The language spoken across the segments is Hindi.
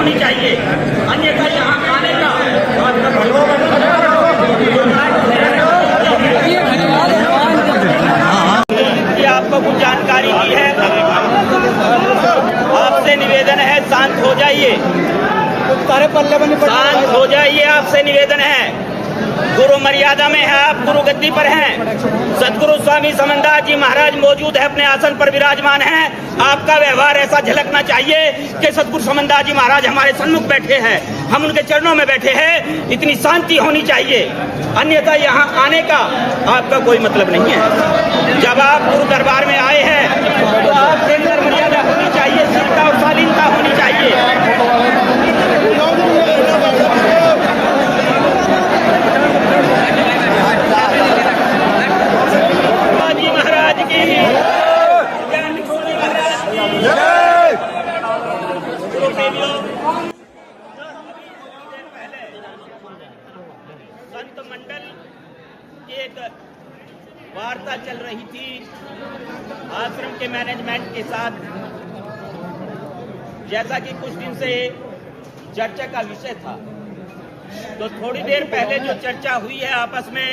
होनी चाहिए, अन्यथा यहाँ आने का आपको कुछ जानकारी दी है। आपसे निवेदन है शांत हो जाइए, शांत हो जाइए, आपसे निवेदन है। गुरु मर्यादा में है, आप गुरु गद्दी पर हैं। सदगुरु स्वामी समनदास जी महाराज मौजूद है, अपने आसन पर विराजमान हैं। आपका व्यवहार ऐसा झलकना चाहिए कि सदगुरु समनदास जी महाराज हमारे सन्मुख बैठे हैं, हम उनके चरणों में बैठे हैं। इतनी शांति होनी चाहिए, अन्यथा यहाँ आने का आपका कोई मतलब नहीं है। जब आप गुरु दरबार में आए हैं तो आपके अंदर मर्यादा होनी चाहिए, शीलता और शालीनता होनी चाहिए। संत मंडल की एक वार्ता चल रही थी आश्रम के मैनेजमेंट के साथ, जैसा कि कुछ दिन से चर्चा का विषय था। तो थोड़ी देर पहले जो चर्चा हुई है आपस में,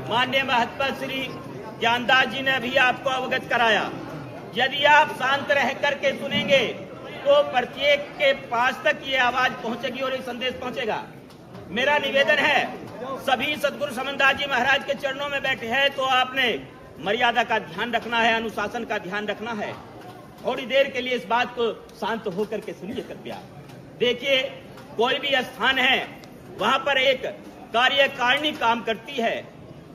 माननीय महत्व श्री ज्ञानदास जी ने भी आपको अवगत कराया। यदि आप शांत रह करके सुनेंगे तो प्रत्येक के पास तक ये आवाज पहुंचेगी और ये संदेश पहुंचेगा। मेरा निवेदन है, सभी सदगुरु समनदास जी महाराज के चरणों में बैठे हैं तो आपने मर्यादा का ध्यान रखना है, अनुशासन का ध्यान रखना है। थोड़ी देर के लिए इस बात को शांत होकर के सुनिए कृपया। देखिए, कोई भी स्थान है वहां पर एक कार्यकारिणी काम करती है।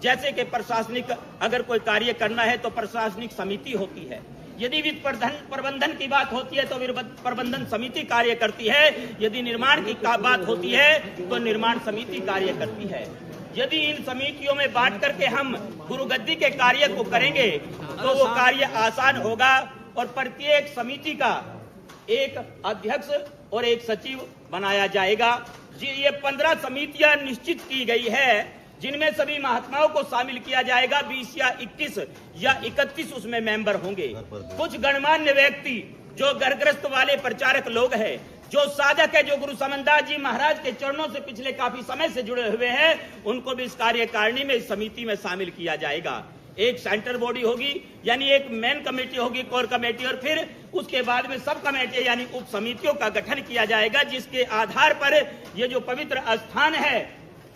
जैसे कि प्रशासनिक अगर कोई कार्य करना है तो प्रशासनिक समिति होती है। यदि वित्त प्रबंधन की बात होती है तो प्रबंधन समिति कार्य करती है। यदि निर्माण की बात होती है तो निर्माण समिति कार्य करती है। यदि इन समितियों में बांट करके हम गुरु गद्दी के कार्य को करेंगे तो वो कार्य आसान होगा और प्रत्येक समिति का एक अध्यक्ष और एक सचिव बनाया जाएगा। ये 15 समितियां निश्चित की गई है जिनमें सभी महात्माओं को शामिल किया जाएगा। 20 या 21 या 31 उसमें मेंबर होंगे। कुछ गणमान्य व्यक्ति जो घरग्रस्त वाले प्रचारक लोग हैं, जो साधक है, जो गुरु समनदास जी महाराज के चरणों से पिछले काफी समय से जुड़े हुए हैं, उनको भी इस कार्यकारिणी में, इस समिति में शामिल किया जाएगा। एक सेंटर बॉडी होगी, यानी एक मेन कमेटी होगी, कोर कमेटी, और फिर उसके बाद में सब कमेटी यानी उप समितियों का गठन किया जाएगा, जिसके आधार पर ये जो पवित्र स्थान है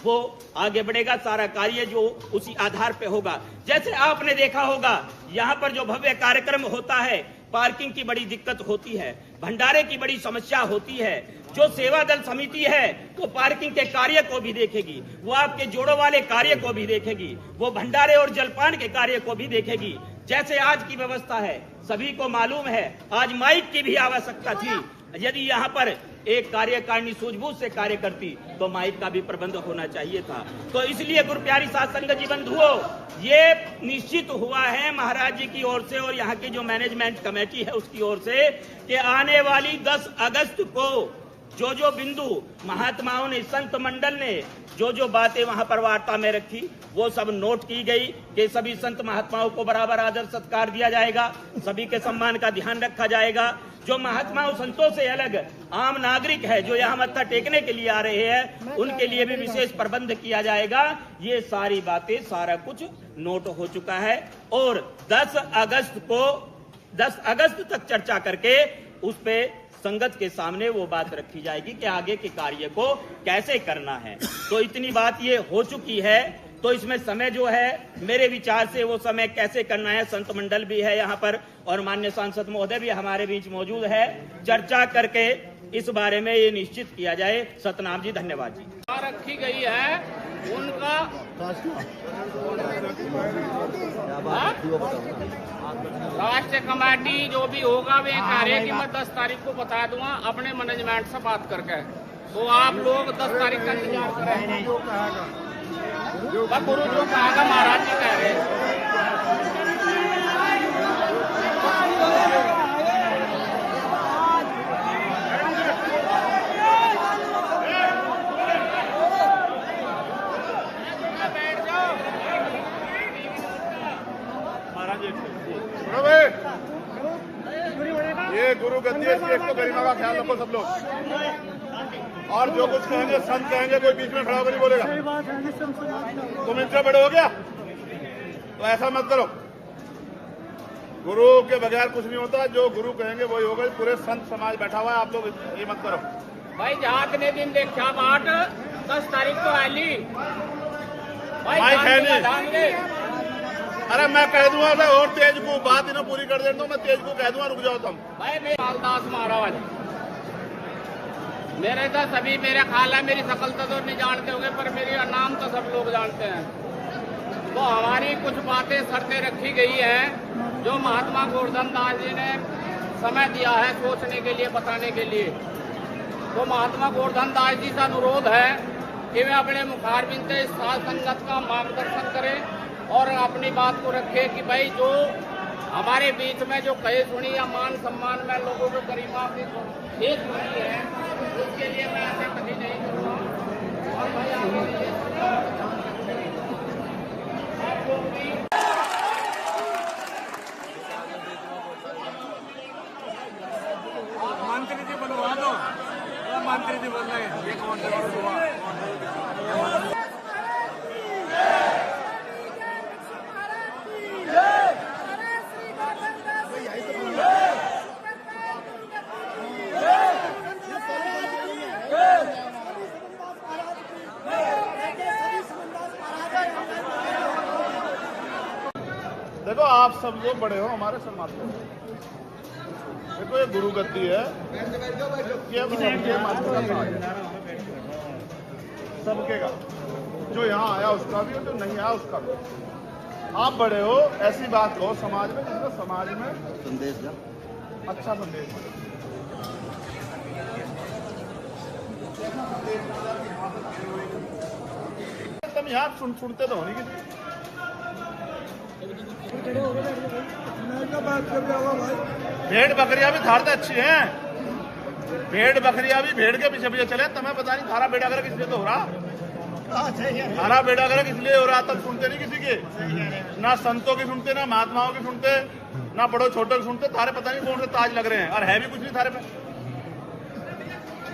वो आगे बढ़ेगा। सारा कार्य जो उसी आधार पे होगा। जैसे आपने देखा होगा यहाँ पर जो भव्य कार्यक्रम होता है, पार्किंग की बड़ी दिक्कत होती है, भंडारे की बड़ी समस्या होती है। जो सेवा दल समिति है वो पार्किंग के कार्य को भी देखेगी, वो आपके जोड़ों वाले कार्य को भी देखेगी, वो भंडारे और जलपान के कार्य को भी देखेगी। जैसे आज की व्यवस्था है, सभी को मालूम है, आज माइक की भी आवश्यकता थी। यदि यहाँ पर एक कार्यकारिणी सूझबूझ से कार्य करती तो माइक का भी प्रबंध होना चाहिए था। तो इसलिए गुरु प्यारी साध संगत जी बंधुओं, ये निश्चित हुआ है महाराज जी की ओर से और यहाँ की जो मैनेजमेंट कमेटी है उसकी ओर से कि आने वाली 10 अगस्त को जो बिंदु महात्माओं ने, संत मंडल ने जो बातें वहां पर वार्ता में रखी वो सब नोट की गई कि सभी संत महात्माओं को बराबर आदर सत्कार दिया जाएगा, सभी के सम्मान का ध्यान रखा जाएगा। जो महात्माओं संतों से अलग आम नागरिक है जो यहाँ मत्था टेकने के लिए आ रहे हैं, उनके लिए भी विशेष प्रबंध किया जाएगा। ये सारी बातें, सारा कुछ नोट हो चुका है और 10 अगस्त तक चर्चा करके उस पे संगत के सामने वो बात रखी जाएगी कि आगे के कार्य को कैसे करना है। तो इतनी बात ये हो चुकी है। तो इसमें समय जो है मेरे विचार से वो समय कैसे करना है, संत मंडल भी है यहाँ पर और माननीय सांसद महोदय भी हमारे बीच मौजूद है। चर्चा करके इस बारे में ये निश्चित किया जाए। सतनाम जी, धन्यवाद जी। रखी गई है उनका राष्ट्रीय कमेटी जो भी होगा वे कार्य की मैं 10 तारीख को बता दूंगा अपने मैनेजमेंट से बात करके। तो आप लोग 10 तारीख का इंतजार करें। गुरु जो कहा महाराज जी कह रहे ये गुरु गद्दी, इसकी एक तो गरिमा का ख्याल रखो सब लोग। और जो कुछ कहेंगे संत कहेंगे, कोई बीच में खड़ा होकर नहीं बोलेगा। तुम इनसे बड़े हो गया तो ऐसा मत करो। गुरु के बगैर कुछ नहीं होता, जो गुरु कहेंगे वही होगा। पूरे संत समाज बैठा हुआ है, आप लोग ये मत करो भाई। जहाँ ने दिन देखा 8-10 तारीख को आली भाई अरे मैं कह दूंगा और तेज को बात इन्हें पूरी कर देता हूँ। मैं तेज को कह दूंगा रुक जाओ तुम। भाई मैं मालदास महाराज, मेरे तो सभी मेरे खाला मेरी शकल तो नहीं जानते होंगे, पर मेरी नाम तो सब लोग जानते हैं। तो हमारी कुछ बातें शर्तें रखी गई हैं जो महात्मा गोवर्धन दास जी ने समय दिया है सोचने के लिए, बताने के लिए। तो महात्मा गोवर्धन दास जी का अनुरोध है कि वे अपने मुखारबिंद से साध संगत का मार्गदर्शन करें और अपनी बात को रखे कि भाई जो हमारे बीच में जो कहे सुनी या मान सम्मान में लोगों को गरिमा की खेत हुई है, उसके लिए मैं ऐसा कभी नहीं करूँगा। और भाई आपको भी मंत्री जी बनवा दो, मंत्री जी बोल रहे हैं ये कौन सा देखो आप सब लोग बड़े हो, हमारे सम्मान हो। देखो ये गुरु गद्दी है, ये सबके का, जो यहाँ आया उसका भी और जो नहीं आया उसका भी। आप बड़े हो, ऐसी बात कहो समाज में जिसमें समाज में संदेश अच्छा संदेश है। तुम यहाँ सुनते तो हो नहीं किसी। भेड़ बकरियां भी धारते अच्छी हैं। भेड़ बकरियां भी भेड़ के पीछे पीछे चले, तुम्हें पता नहीं थारा बेड़ा कर किस लिए तो हो रहा, थारा बेड़ा कर किस लिए हो रहा। तब सुनते नहीं किसी के, ना संतों की सुनते, ना महात्माओं की सुनते, ना बड़ों छोटों की सुनते। थारे पता नहीं कौन से ताज लग रहे हैं और है भी कुछ नहीं थारे पे।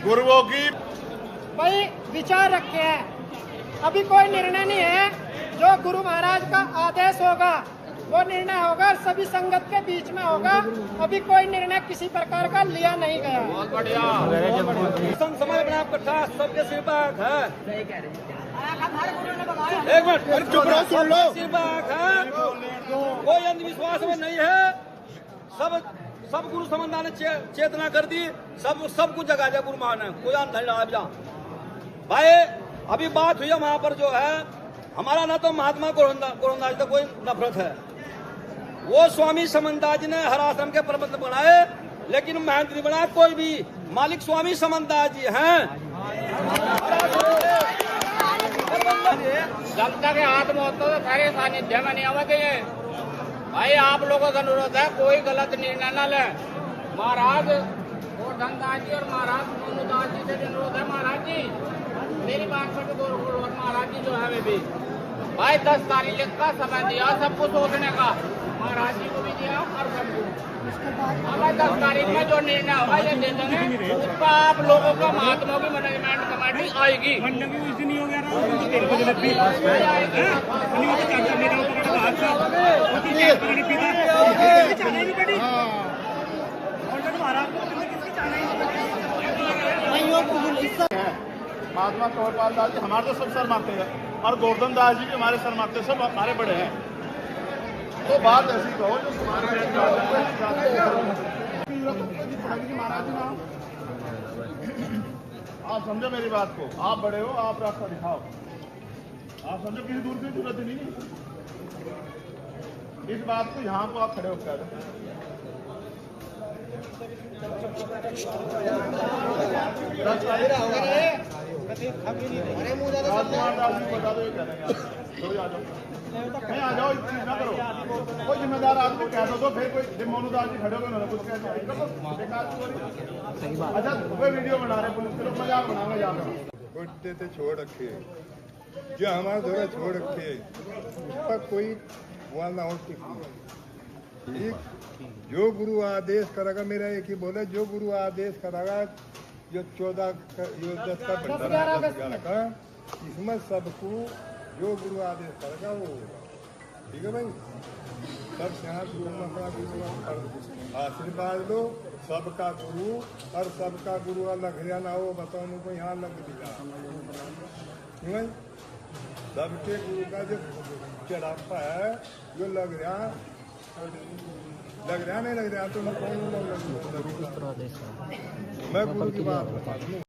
गुरुओं की भाई विचार रखे हैं, अभी कोई निर्णय नहीं है। जो गुरु महाराज का आदेश होगा वो निर्णय होगा, सभी संगत के बीच में होगा। अभी कोई निर्णय किसी प्रकार का लिया नहीं गया। बहुत बढ़िया। समय बना कट्ठा सबके सिरबाग है। एक मिनट चुप रहो, सुन लो। सिरबाग है, कोई अंधविश्वास में नहीं है। सब गुरु समन्दा ने चेतना कर दी, सब कुछ जगा दिया गुरु महाराज ने। कोई अंधड़ जा भाई। अभी बात हुई है वहां पर जो है, हमारा ना तो महात्मा गोवर्धन दास से कोई नफरत है। वो स्वामी समन्दास जी ने हर आश्रम के प्रबंध बनाए, लेकिन महंत नहीं बनाया कोई भी। मालिक स्वामी समन्दास जी हैं। जब तक हाथ में होता तो सारे सानिध्य में नहीं आवे। भाई आप लोगों का अनुरोध है कोई गलत निर्णय न ले। महाराज गोवर्धन दास जी और महाराज मोनू दास जी से अनुरोध है, महाराज जी मेरी बात पर तो महाराज जी जो है वे भी भाई 10 तारीख का समय दिया सबको सोचने का, महाराज जी को भी दिया और सबको। हमें 10 तारीख में जो निर्णय होगा ये दे देंगे, उसका आप लोगों का महात्मा की मैनेजमेंट कमेटी आएगी। महात्मा कंवरपाल दास जी हमारे तो सब सर मारते हैं, और गोवर्धन दास जी भी हमारे सर मारते हैं, सब हमारे बड़े हैं। तो बात ऐसी कहो जो आप समझो मेरी बात को। आप बड़े हो, आप रास्ता दिखाओ। आप समझो किसी दूर की जरूरत नहीं। इस बात को यहाँ को आप खड़े होकर बता दो, नहीं आ जाओ, इस चीज ना करो। कोई जिम्मेदार आदमी कह दो, फिर कोई मोनू दास जी खड़े हो गए, कुछ कह दो। अच्छा कोई वीडियो बना रहे पुलिस के लोग, मजाक बनाओगे जाकर। देते छोड़ रखे, जो हमारे द्वारा छोड़ रखे उसका कोई बोलना हो ठीक। जो गुरु आदेश करेगा, मेरा एक ही बोले, जो गुरु आदेश करेगा जो 14 जो 10 का 11 अगस्त 11 का इसमें सबको जो गुरु आदेश करेगा वो होगा। ठीक है भाई, सब यहाँ गुरु में अपना गुरु पर आशीर्वाद लो। सबका गुरु और सबका गुरु अलग हरियाणा हो, बताओ उनको यहाँ लग दिया भाई। सबके गुरु का जो चढ़ापा है जो लग रहा नहीं लग रहा तो मैं कौन लग रहा। मैं गुरु की बात बता दूँ।